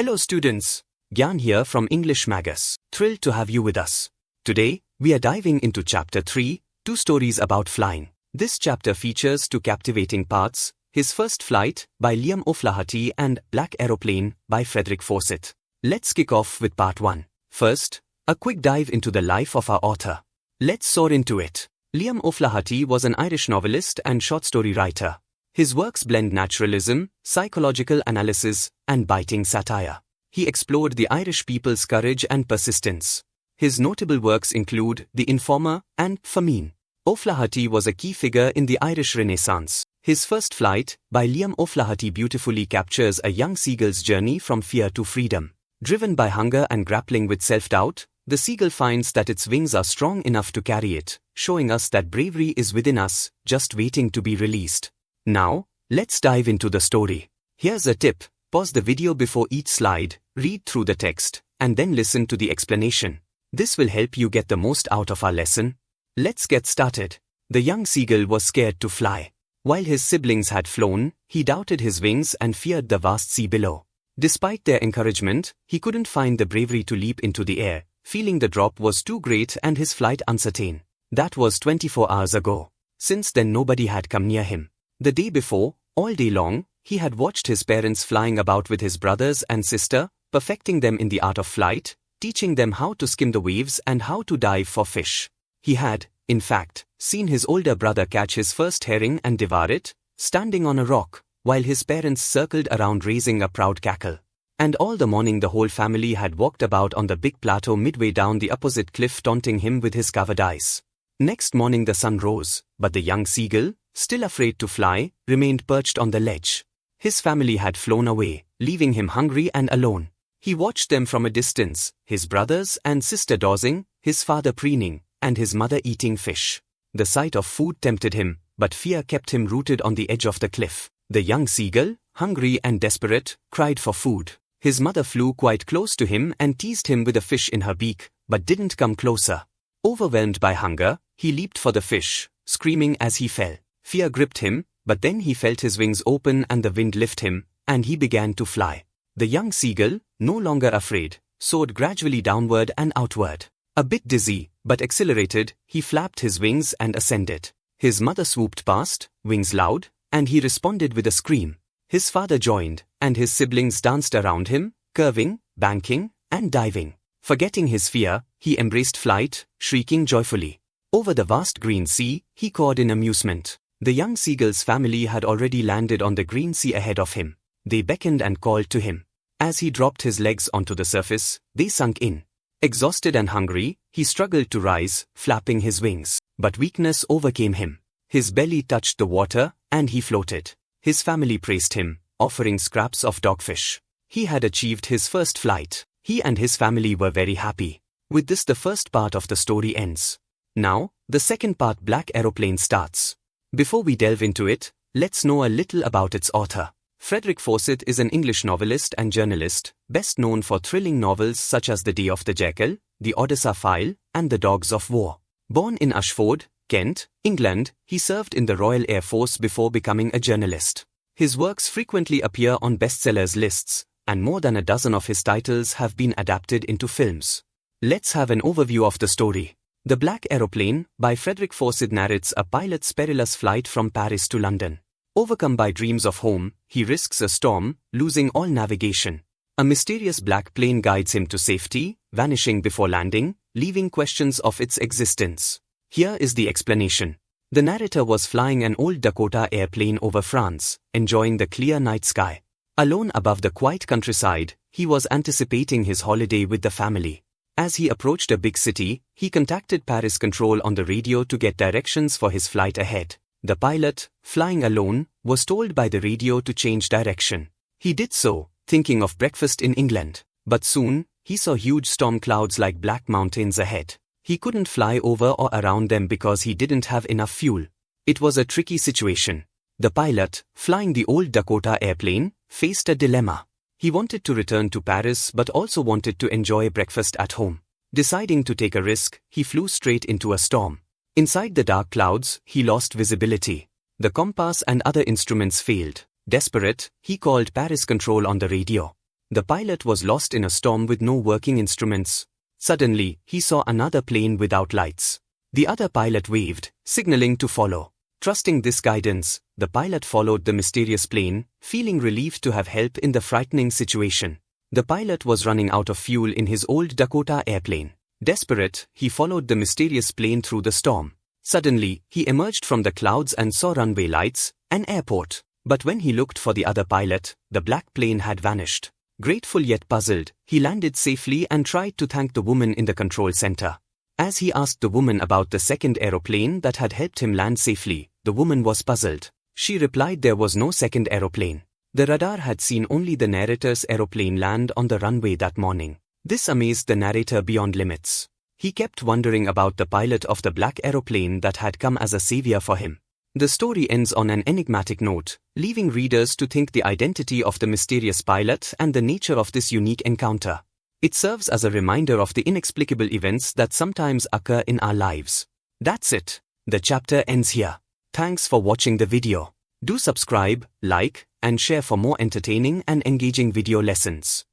Hello students, Gyan here from English Magus. Thrilled to have you with us. Today, we are diving into Chapter 3, Two Stories About Flying. This chapter features two captivating parts, His First Flight by Liam O'Flaherty and Black Aeroplane by Frederick Forsyth. Let's kick off with Part 1. First, a quick dive into the life of our author. Let's soar into it. Liam O'Flaherty was an Irish novelist and short story writer. His works blend naturalism, psychological analysis, and biting satire. He explored the Irish people's courage and persistence. His notable works include The Informer and Famine. O'Flaherty was a key figure in the Irish Renaissance. His First Flight, by Liam O'Flaherty, beautifully captures a young seagull's journey from fear to freedom. Driven by hunger and grappling with self-doubt, the seagull finds that its wings are strong enough to carry it, showing us that bravery is within us, just waiting to be released. Now, let's dive into the story. Here's a tip: pause the video before each slide, read through the text, and then listen to the explanation. This will help you get the most out of our lesson. Let's get started. The young seagull was scared to fly. While his siblings had flown, he doubted his wings and feared the vast sea below. Despite their encouragement, he couldn't find the bravery to leap into the air, feeling the drop was too great and his flight uncertain. That was 24 hours ago. Since then nobody had come near him. The day before, all day long, he had watched his parents flying about with his brothers and sister, perfecting them in the art of flight, teaching them how to skim the waves and how to dive for fish. He had, in fact, seen his older brother catch his first herring and devour it, standing on a rock, while his parents circled around raising a proud cackle. And all the morning the whole family had walked about on the big plateau midway down the opposite cliff, taunting him with his covered eyes. Next morning the sun rose, but the young seagull, still afraid to fly, remained perched on the ledge. His family had flown away, leaving him hungry and alone. He watched them from a distance, his brothers and sister dozing, his father preening, and his mother eating fish. The sight of food tempted him, but fear kept him rooted on the edge of the cliff. The young seagull, hungry and desperate, cried for food. His mother flew quite close to him and teased him with a fish in her beak, but didn't come closer. Overwhelmed by hunger, he leaped for the fish, screaming as he fell. Fear gripped him, but then he felt his wings open and the wind lift him, and he began to fly. The young seagull, no longer afraid, soared gradually downward and outward. A bit dizzy, but exhilarated, he flapped his wings and ascended. His mother swooped past, wings loud, and he responded with a scream. His father joined, and his siblings danced around him, curving, banking, and diving. Forgetting his fear, he embraced flight, shrieking joyfully. Over the vast green sea, he cawed in amusement. The young seagull's family had already landed on the green sea ahead of him. They beckoned and called to him. As he dropped his legs onto the surface, they sunk in. Exhausted and hungry, he struggled to rise, flapping his wings. But weakness overcame him. His belly touched the water, and he floated. His family praised him, offering scraps of dogfish. He had achieved his first flight. He and his family were very happy. With this, the first part of the story ends. Now, the second part, Black Aeroplane, starts. Before we delve into it, let's know a little about its author. Frederick Forsyth is an English novelist and journalist, best known for thrilling novels such as The Day of the Jackal, The Odessa File, and The Dogs of War. Born in Ashford, Kent, England, he served in the Royal Air Force before becoming a journalist. His works frequently appear on bestsellers lists, and more than a dozen of his titles have been adapted into films. Let's have an overview of the story. The Black Aeroplane, by Frederick Forsyth, narrates a pilot's perilous flight from Paris to London. Overcome by dreams of home, he risks a storm, losing all navigation. A mysterious black plane guides him to safety, vanishing before landing, leaving questions of its existence. Here is the explanation. The narrator was flying an old Dakota airplane over France, enjoying the clear night sky. Alone above the quiet countryside, he was anticipating his holiday with the family. As he approached a big city, he contacted Paris Control on the radio to get directions for his flight ahead. The pilot, flying alone, was told by the radio to change direction. He did so, thinking of breakfast in England. But soon, he saw huge storm clouds like black mountains ahead. He couldn't fly over or around them because he didn't have enough fuel. It was a tricky situation. The pilot, flying the old Dakota airplane, faced a dilemma. He wanted to return to Paris but also wanted to enjoy breakfast at home. Deciding to take a risk, he flew straight into a storm. Inside the dark clouds, he lost visibility. The compass and other instruments failed. Desperate, he called Paris Control on the radio. The pilot was lost in a storm with no working instruments. Suddenly, he saw another plane without lights. The other pilot waved, signaling to follow. Trusting this guidance, the pilot followed the mysterious plane, feeling relieved to have help in the frightening situation. The pilot was running out of fuel in his old Dakota airplane. Desperate, he followed the mysterious plane through the storm. Suddenly, he emerged from the clouds and saw runway lights, an airport. But when he looked for the other pilot, the black plane had vanished. Grateful yet puzzled, he landed safely and tried to thank the woman in the control center. As he asked the woman about the second aeroplane that had helped him land safely, the woman was puzzled. She replied there was no second aeroplane. The radar had seen only the narrator's aeroplane land on the runway that morning. This amazed the narrator beyond limits. He kept wondering about the pilot of the black aeroplane that had come as a savior for him. The story ends on an enigmatic note, leaving readers to think the identity of the mysterious pilot and the nature of this unique encounter. It serves as a reminder of the inexplicable events that sometimes occur in our lives. That's it. The chapter ends here. Thanks for watching the video. Do subscribe, like, and share for more entertaining and engaging video lessons.